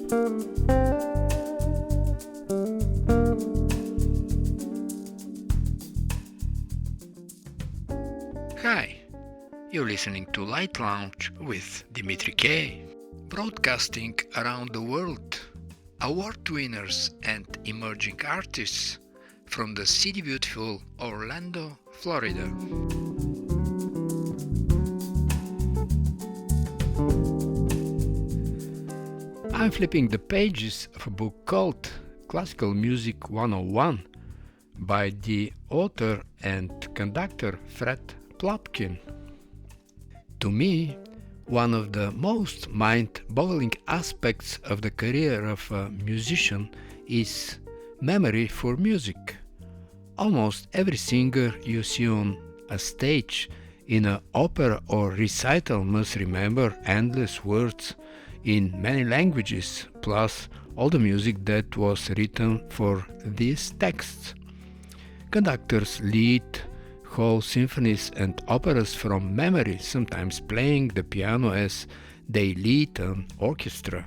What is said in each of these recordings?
Hi, you're listening to Lite Lounge with Dimitri K, broadcasting around the world, award winners and emerging artists from the city beautiful Orlando, Florida. I'm flipping the pages of a book called Classical Music 101 by the author and conductor Fred Plotkin. To me, one of the most mind-boggling aspects of the career of a musician is memory for music. Almost every singer you see on a stage in an opera or recital must remember endless words in many languages, plus all the music that was written for these texts. Conductors lead whole symphonies and operas from memory, sometimes playing the piano as they lead an orchestra.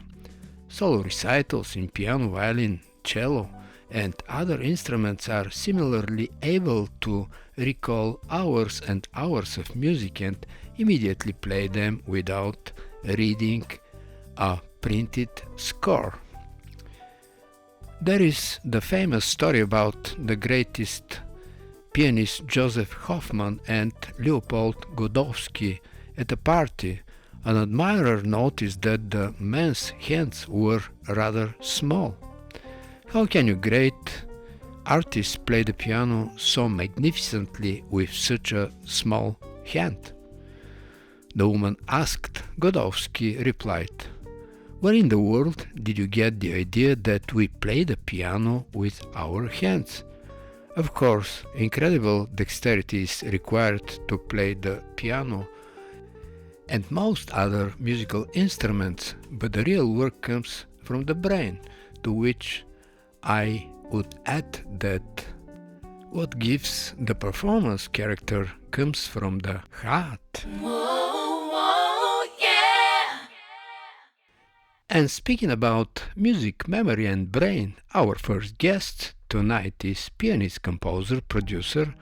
Solo recitals in piano, violin, cello, and other instruments are similarly able to recall hours and hours of music and immediately play them without reading a printed score. There is the famous story about the greatest pianist Joseph Hoffman and Leopold Godowsky at a party. An admirer noticed that the man's hands were rather small. How can you great artists play the piano so magnificently with such a small hand? The woman asked. Godowsky replied, "Where in the world did you get the idea that we play the piano with our hands? Of course, incredible dexterity is required to play the piano and most other musical instruments, but the real work comes from the brain, to which I would add that what gives the performance character comes from the heart." And speaking about music, memory and brain, our first guest tonight is pianist, composer, producer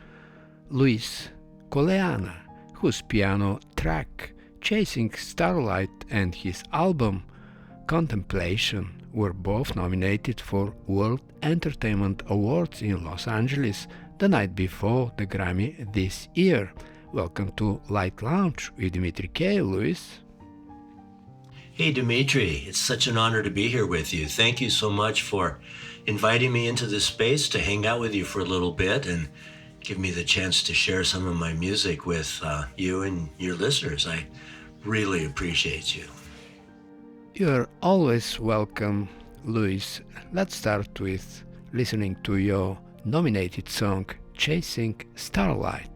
Luis Colaiannia, whose piano track Chasing Starlight and his album Contemplation were both nominated for World Entertainment Awards in Los Angeles the night before the Grammy this year. Welcome to Lite Lounge with Dimitri K. Luis. Hey, Dimitri, it's such an honor to be here with you. Thank you so much for inviting me into this space to hang out with you for a little bit and give me the chance to share some of my music with you and your listeners. I really appreciate you. You're always welcome, Luis. Let's start with listening to your nominated song, Chasing Starlight.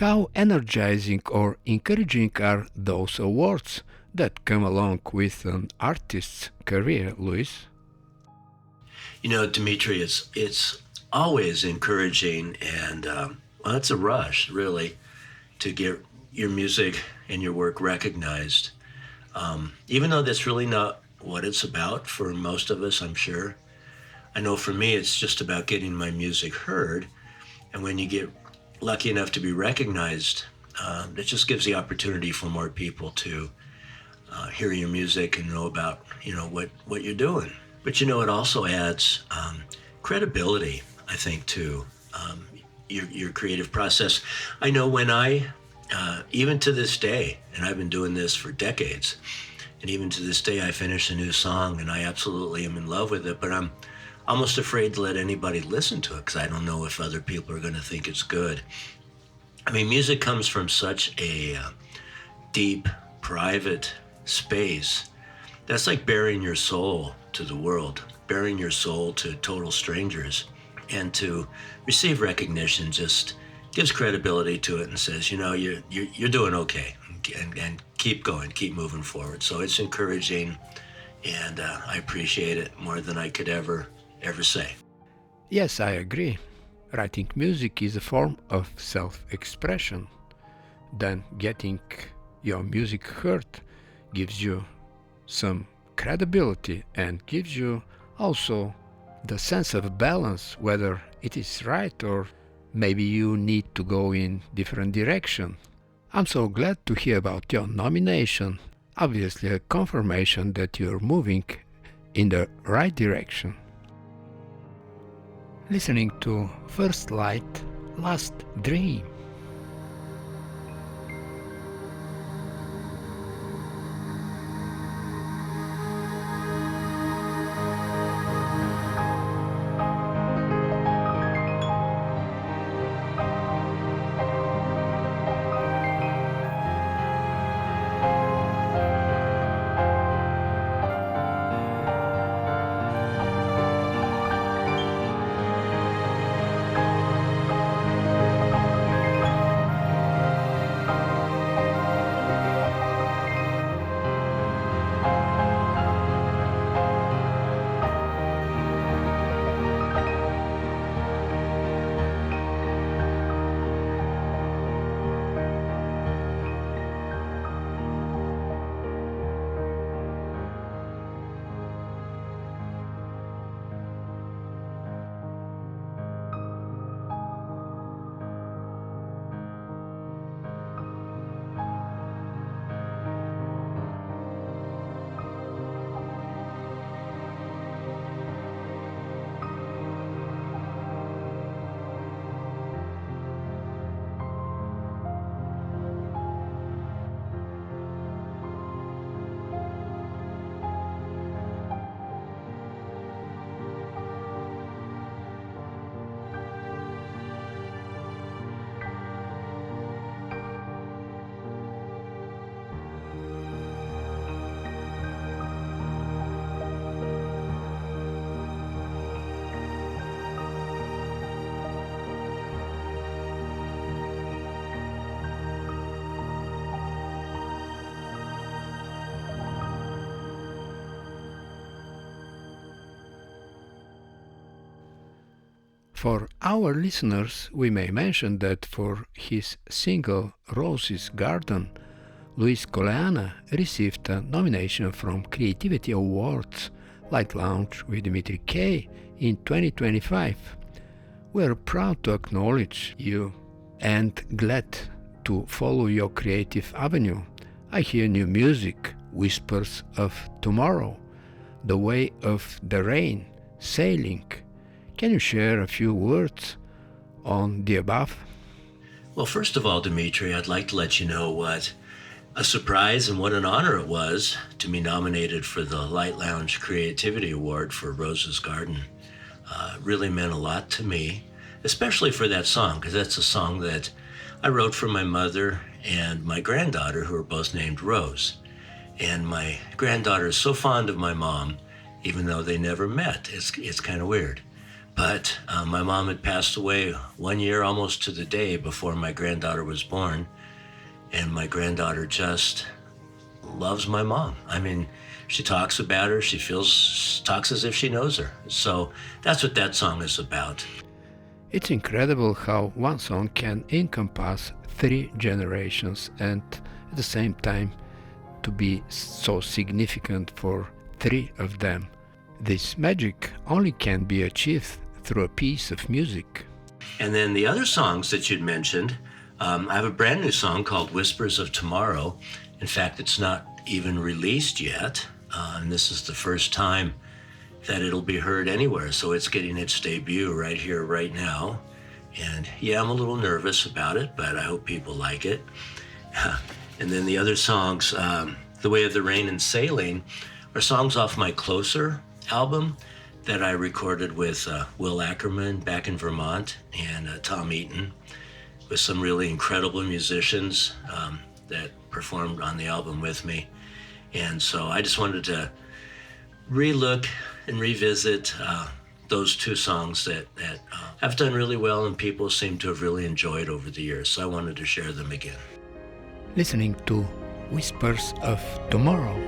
How energizing or encouraging are those awards that come along with an artist's career, Luis? You know, Dimitri, it's always encouraging, and well, it's a rush, really, to get your music and your work recognized. Even though that's really not what it's about for most of us, I'm sure. I know for me, it's just about getting my music heard, and when you get lucky enough to be recognized, it just gives the opportunity for more people to hear your music and know about what you're doing. But it also adds credibility, I think, to your creative process. I know when I even to this day, and I've been doing this for decades, and even to this day, I finish a new song and I absolutely am in love with it, but I'm almost afraid to let anybody listen to it because I don't know if other people are going to think it's good. I mean, music comes from such a deep, private space. That's like bearing your soul to the world, bearing your soul to total strangers. And to receive recognition just gives credibility to it and says, you're doing okay, and keep going, keep moving forward. So it's encouraging, and I appreciate it more than I could ever say. Yes, I agree. Writing music is a form of self-expression. Then getting your music heard gives you some credibility and gives you also the sense of balance, whether it is right or maybe you need to go in different direction. I'm so glad to hear about your nomination. Obviously a confirmation that you're moving in the right direction. Listening to First Lite, Last Dream. For our listeners, we may mention that for his single Rose's Garden, Luis Colaiannia received a nomination from Creativity Awards Lite Lounge with Dimitri K in 2025. We're proud to acknowledge you and glad to follow your creative avenue. I hear new music, Whispers of Tomorrow, The Way of the Rain, Sailing. Can you share a few words on the above? Well, first of all, Dimitri, I'd like to let you know what a surprise and what an honor it was to be nominated for the Lite Lounge Creativity Award for Rose's Garden. Really meant a lot to me, especially for that song, because that's a song that I wrote for my mother and my granddaughter, who are both named Rose. And my granddaughter is so fond of my mom, even though they never met. It's kind of weird. But my mom had passed away 1 year almost to the day before my granddaughter was born. And my granddaughter just loves my mom. I mean, she talks about her, talks as if she knows her. So that's what that song is about. It's incredible how one song can encompass 3 generations and at the same time to be so significant for 3 of them. This magic only can be achieved through a piece of music. And then the other songs that you'd mentioned, I have a brand new song called Whispers of Tomorrow. In fact, it's not even released yet. And this is the first time that it'll be heard anywhere. So it's getting its debut right here, right now. And yeah, I'm a little nervous about it, but I hope people like it. And then the other songs, The Way of the Rain and Sailing, are songs off my Closer album that I recorded with Will Ackerman back in Vermont and Tom Eaton, with some really incredible musicians that performed on the album with me. And so I just wanted to relook and revisit those 2 songs that have done really well and people seem to have really enjoyed over the years. So I wanted to share them again. Listening to Whispers of Tomorrow.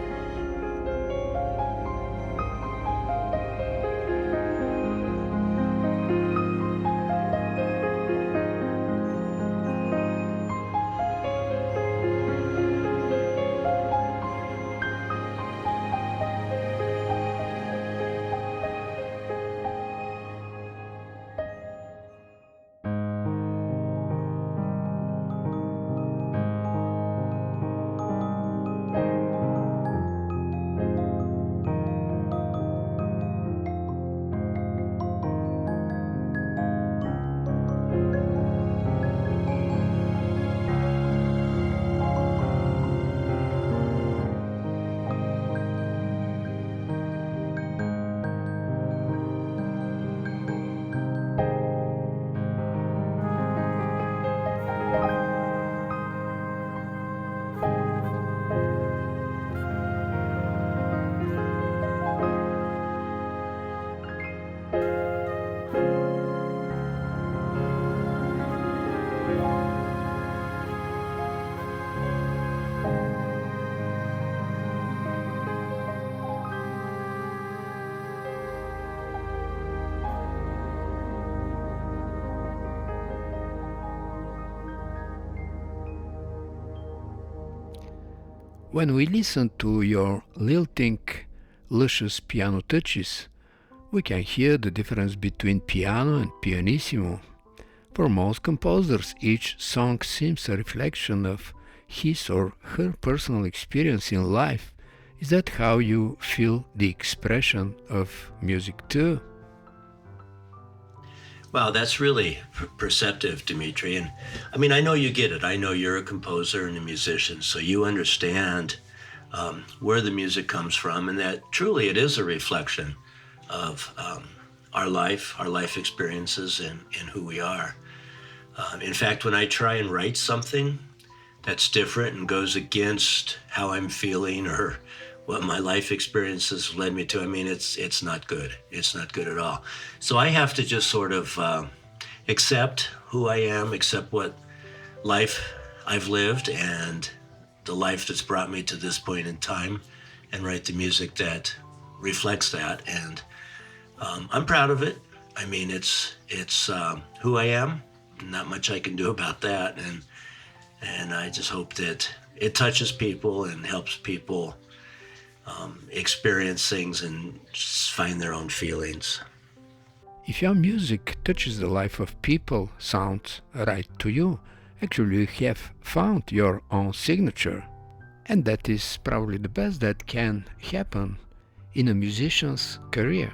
When we listen to your lilting, luscious piano touches, we can hear the difference between piano and pianissimo. For most composers, each song seems a reflection of his or her personal experience in life. Is that how you feel the expression of music too? Wow, that's really perceptive, Dimitri. And I mean, I know you get it. I know you're a composer and a musician, so you understand where the music comes from, and that truly it is a reflection of our life experiences, and who we are. In fact, when I try and write something that's different and goes against how I'm feeling or what my life experiences led me to, I mean, it's not good. It's not good at all. So I have to just sort of accept who I am, accept what life I've lived and the life that's brought me to this point in time, and write the music that reflects that. And I'm proud of it. I mean, it's who I am. Not much I can do about that. And I just hope that it touches people and helps people experience things and just find their own feelings. If your music touches the life of people, sounds right to you, actually you have found your own signature. And that is probably the best that can happen in a musician's career.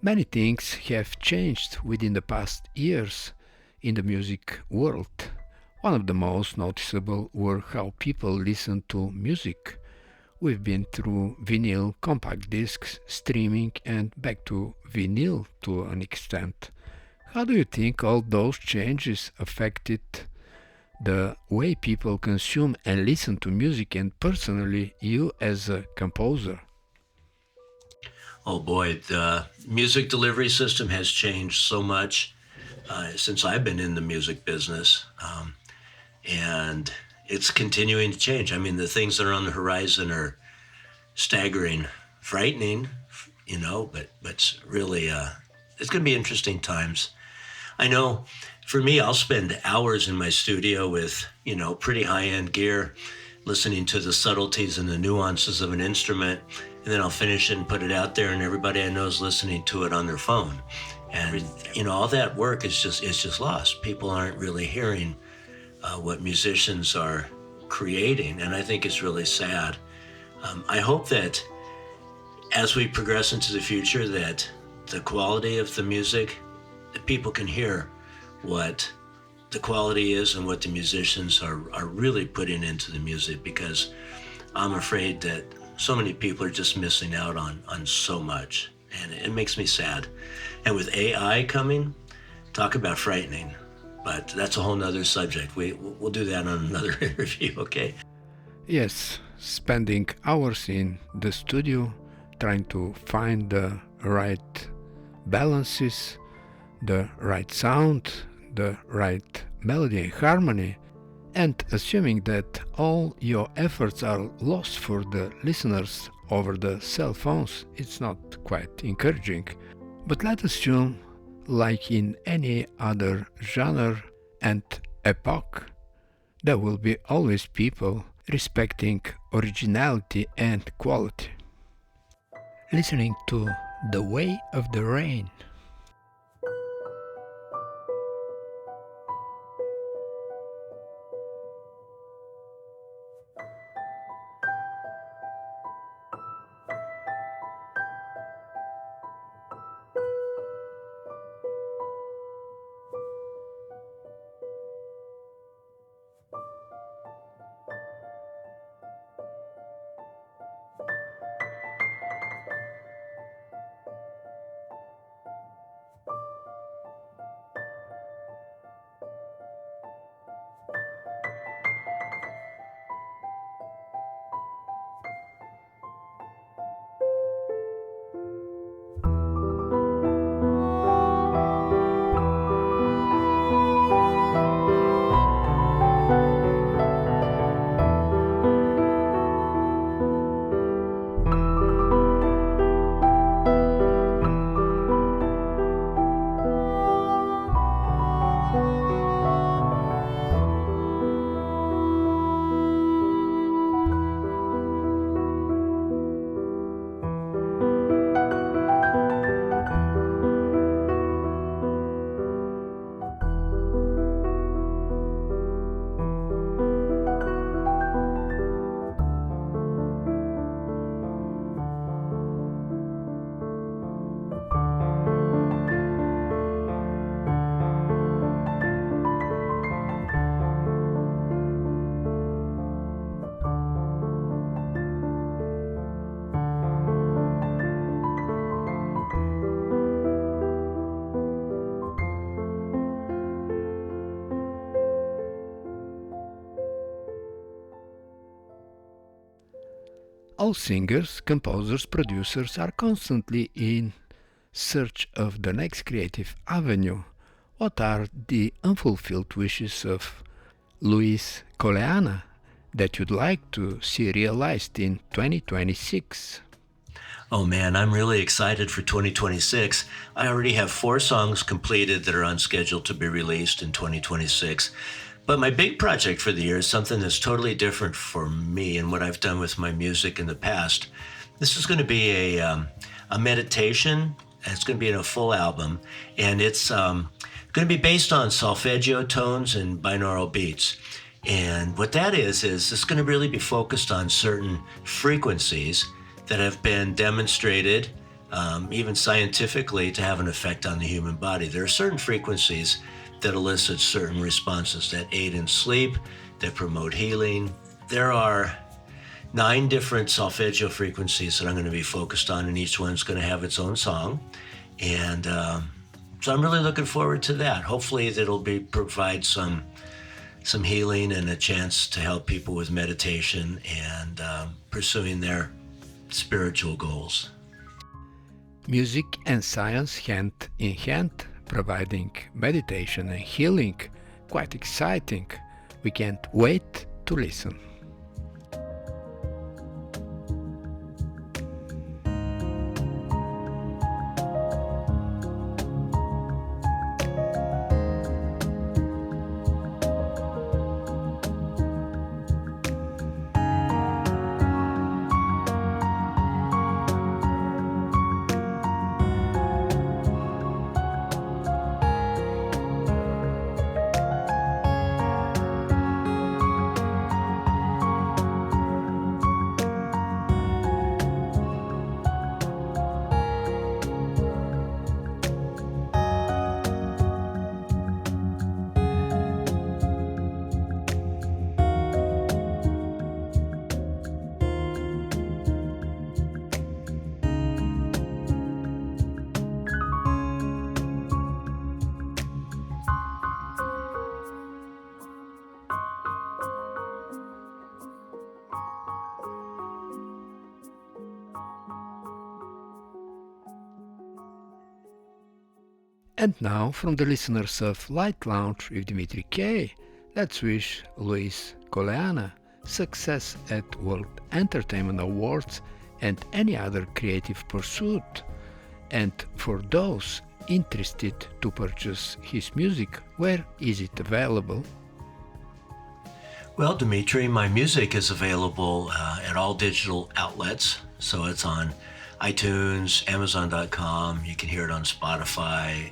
Many things have changed within the past years in the music world. One of the most noticeable were how people listen to music. We've been through vinyl, compact discs, streaming, and back to vinyl to an extent. How do you think all those changes affected the way people consume and listen to music, and personally, you as a composer? Oh boy, the music delivery system has changed so much since I've been in the music business. And it's continuing to change. I mean, the things that are on the horizon are staggering, frightening, but it's really, it's going to be interesting times. I know for me, I'll spend hours in my studio with, pretty high-end gear, listening to the subtleties and the nuances of an instrument, and then I'll finish it and put it out there, and everybody I know is listening to it on their phone. And, all that work is just lost. People aren't really hearing what musicians are creating, and I think it's really sad. I hope that as we progress into the future, that the quality of the music, that people can hear what the quality is and what the musicians are really putting into the music, because I'm afraid that so many people are just missing out on so much, and it makes me sad. And with AI coming, talk about frightening, but that's a whole nother subject. We'll do that on another interview, okay? Yes, spending hours in the studio trying to find the right balances, the right sound, the right melody and harmony, and assuming that all your efforts are lost for the listeners over the cell phones, it's not quite encouraging. But let's assume, like in any other genre and epoch, there will be always people respecting originality and quality. Listening to The Way of the Rain. All singers, composers, producers are constantly in search of the next creative avenue. What are the unfulfilled wishes of Luis Colaiannia that you'd like to see realized in 2026? Oh man, I'm really excited for 2026. I already have 4 songs completed that are on schedule to be released in 2026. But my big project for the year is something that's totally different for me and what I've done with my music in the past. This is going to be a meditation, and it's going to be in a full album, and it's going to be based on solfeggio tones and binaural beats. And what that is it's going to really be focused on certain frequencies that have been demonstrated even scientifically, to have an effect on the human body. There are certain frequencies that elicit certain responses that aid in sleep, that promote healing. There are 9 different solfeggio frequencies that I'm going to be focused on, and each one's going to have its own song. And so I'm really looking forward to that. Hopefully that'll provide some healing and a chance to help people with meditation and pursuing their spiritual goals. Music and science hand in hand, providing meditation and healing. Quite exciting. We can't wait to listen. And now, from the listeners of Lite Lounge with Dimitri K, let's wish Luis Colaiannia success at World Entertainment Awards and any other creative pursuit. And for those interested to purchase his music, where is it available? Well, Dimitri, my music is available at all digital outlets. So it's on iTunes, Amazon.com. You can hear it on Spotify,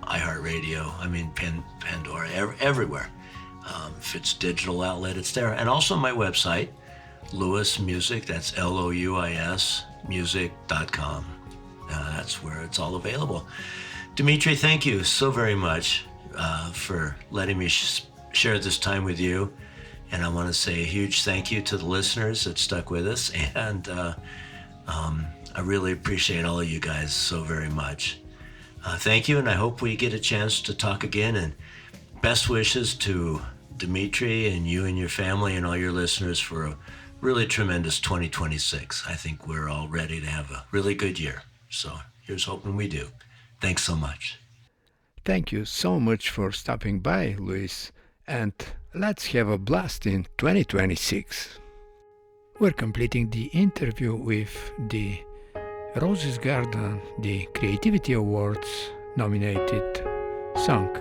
iHeartRadio. I mean, Pandora, everywhere. If it's digital outlet, it's there. And also my website, Louis Music. That's LOUIS music.com. That's where it's all available. Dimitri, thank you so very much for letting me share this time with you. And I want to say a huge thank you to the listeners that stuck with us. And I really appreciate all of you guys so very much. Thank you, and I hope we get a chance to talk again. And best wishes to Dimitri and you and your family and all your listeners for a really tremendous 2026. I think we're all ready to have a really good year. So here's hoping we do. Thanks so much. Thank you so much for stopping by, Luis, and let's have a blast in 2026. We're completing the interview with the Roses Garden, the Creativity Awards nominated song.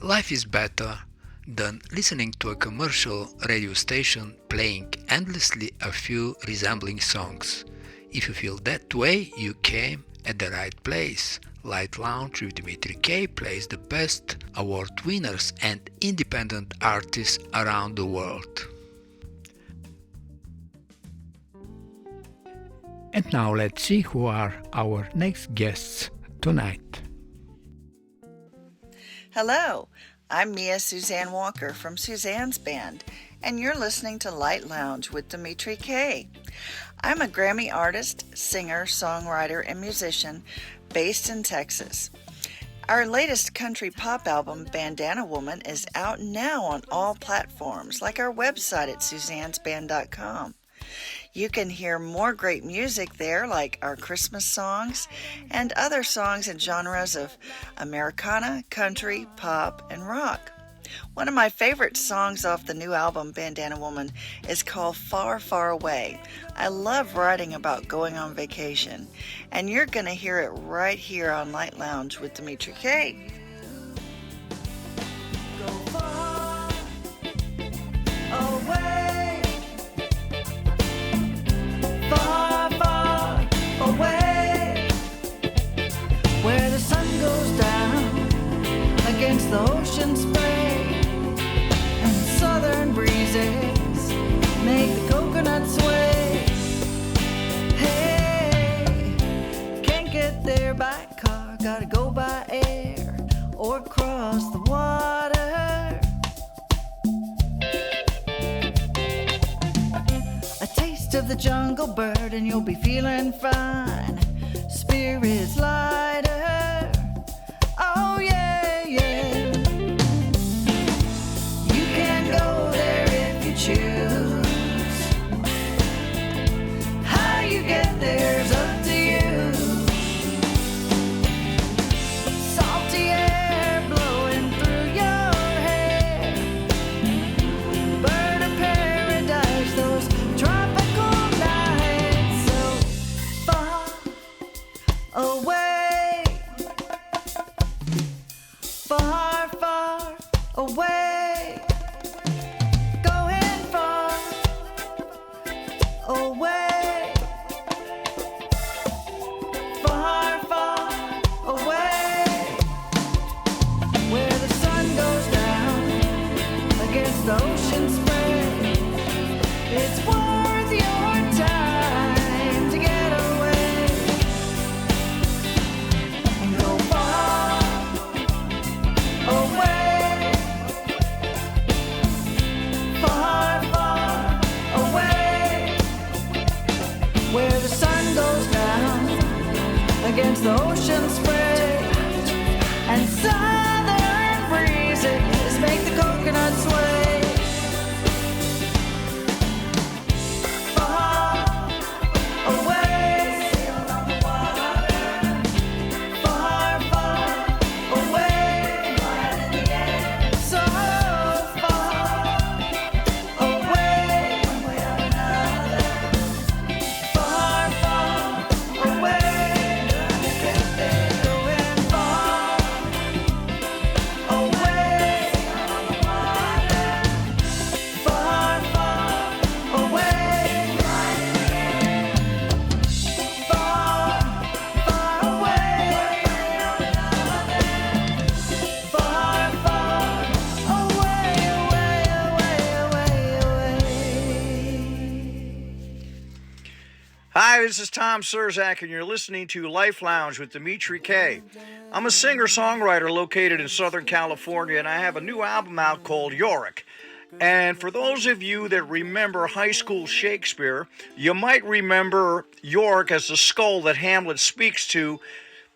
Life is better than listening to a commercial radio station playing endlessly a few resembling songs. If you feel that way, you came at the right place. Lite Lounge with Dimitri K plays the best award winners and independent artists around the world. And now let's see who are our next guests tonight. Hello, I'm Mia Suzanne Walker from Suzanne's band, and you're listening to Lite Lounge with Dimitri K. I'm a Grammy artist, singer, songwriter, and musician based in Texas. Our latest country pop album, Bandana Woman, is out now on all platforms, like our website at suzannesband.com. You can hear more great music there, like our Christmas songs and other songs in genres of Americana, country, pop, and rock. One of my favorite songs off the new album, Bandana Woman, is called Far, Far Away. I love writing about going on vacation, and you're going to hear it right here on Lite Lounge with Dimitri K. Go far away, far, far away, where the sun goes down against the ocean spray, and southern breezes make the coconut sway. Hey, can't get there by car, gotta go by air or cross the water. A taste of the jungle bird and you'll be feeling fine. Spirits lighter. Oh yeah, yeah. You can go there if you choose. How you get there's up to you. Salty air blowing through your hair. Bird of paradise, those tropical nights. So far away, far, far away, going far away, far, far away, where the sun goes down against the ocean spray. It's worth your time to get away and go far away, far, far away, where the sun goes down against the ocean spray, and southern breezes make the coconut sway. Far away, far, far away, so far away, far, far away, going far away, far, far away, far, far away, far, far away, away. Hi, this is Tom Ciurczak, and you're listening to Life Lounge with Dimitri K. I'm a singer-songwriter located in Southern California, and I have a new album out called Yorick. And for those of you that remember high school Shakespeare, you might remember Yorick as the skull that Hamlet speaks to,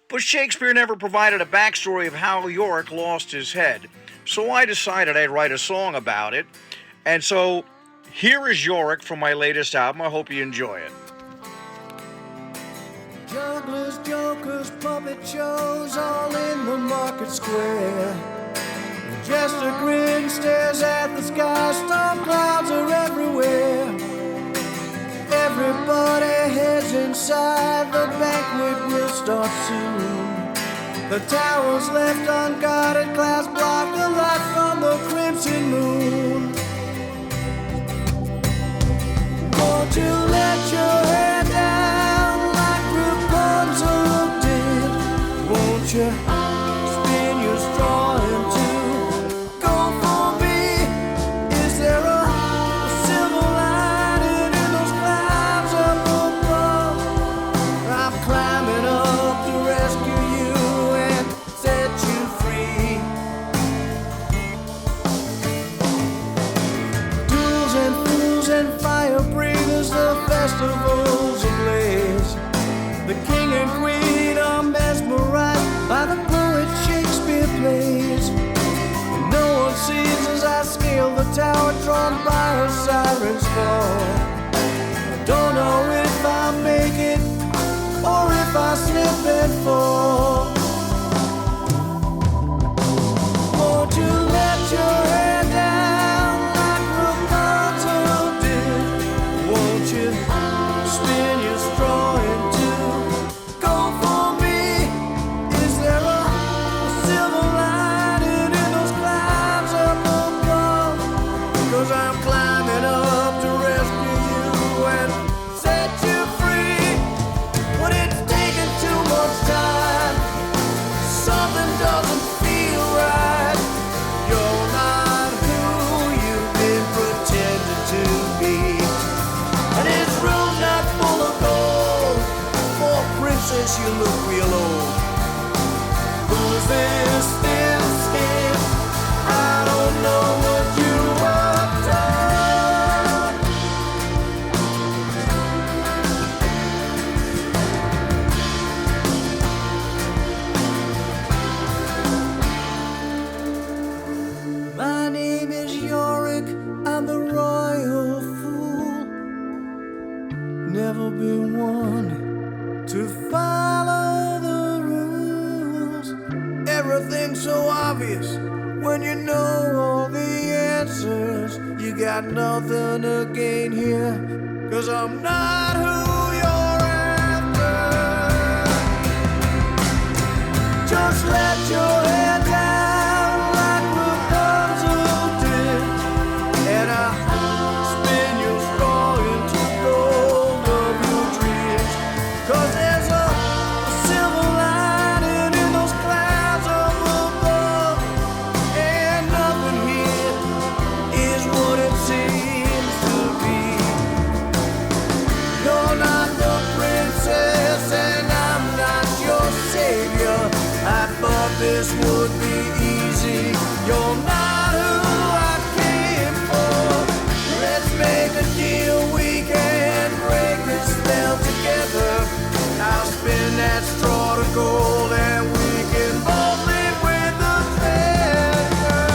but Shakespeare never provided a backstory of how Yorick lost his head. So I decided I'd write a song about it. And so here is Yorick from my latest album. I hope you enjoy it. Jugglers, jokers, puppet shows all in the market square. The jester grin stares at the sky, storm clouds are everywhere. Everybody heads inside, the banquet will start soon. The towers left unguarded, clouds block the light from the crimson moon. Won't you let your hair down like Rapunzel did? Won't you spin your straw into gold for me? Is there a silver lining in those clouds up above? I'm climbing up to rescue you and set you free. Duels and fools and fire breathers, the festivals ablaze. The king and queen are mesmerized by the poet Shakespeare plays. And no one sees as I scale the tower drawn by a siren's fall. I don't know if I make it or if I slip and fall. Won't you let your hair down like Rapunzel did? Won't you spin your straw into gold for me? Is there a silver lining in those clouds up above? 'Cause I'm climbing up to rescue you and set you free. But it's taking too much time. Something doesn't feel right. You're not who you've been pretending to be. And this room's not full of gold. For a princess, you look real old. Who's this thin skin? I don't know what you have done. My name is Yorick, I'm the royal fool. Never been one to follow the rules. Everything's so obvious when you know all the answers. You got nothing to gain here, 'cause I'm not who you're after. Just let your hair down like Rapunzel did, and I spin your straw into gold of your dreams. 'Cause there's a silver lining in those clouds up above, and nothing here is what it seems to be. You're not the princess, and I'm not your savior. I thought this would be easy. You're not who I came for. Let's make a deal, we can break this spell together. I'll spin that straw to gold, and we can both live with the treasure.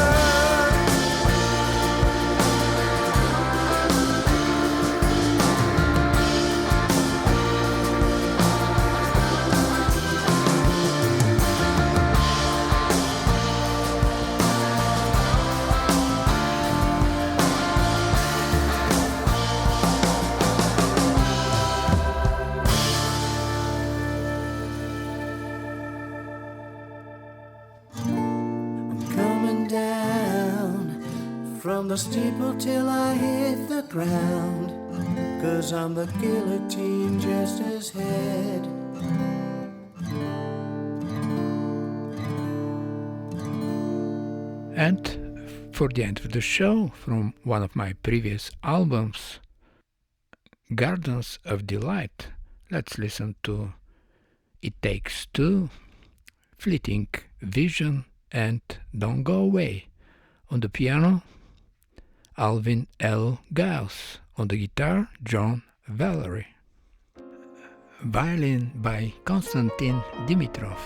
Coming down from the steeple till I hit the ground, 'cause I'm the guillotine jester's head. And for the end of the show, from one of my previous albums, Gardens of Delight, let's listen to It Takes Two, Fleeting Vision, and Don't Go Away. On the piano, Alvin L. Giles. On the guitar, John Valery. Violin by Konstantin Dimitrov.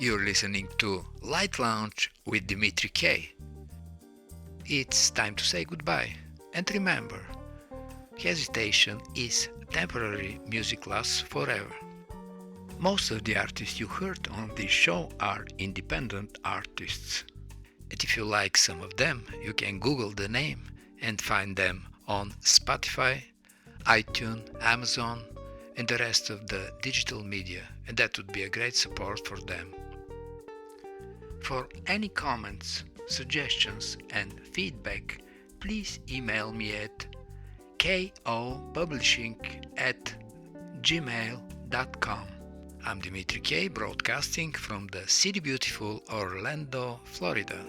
You're listening to Light Lounge with Dimitri K. It's time to say goodbye. And remember, hesitation is temporary, music lasts forever. Most of the artists you heard on this show are independent artists. And if you like some of them, you can Google the name and find them on Spotify, iTunes, Amazon, and the rest of the digital media, and that would be a great support for them. For any comments, suggestions, and feedback, please email me at kopublishing@gmail.com. I'm Dimitri K, broadcasting from the city beautiful Orlando, Florida.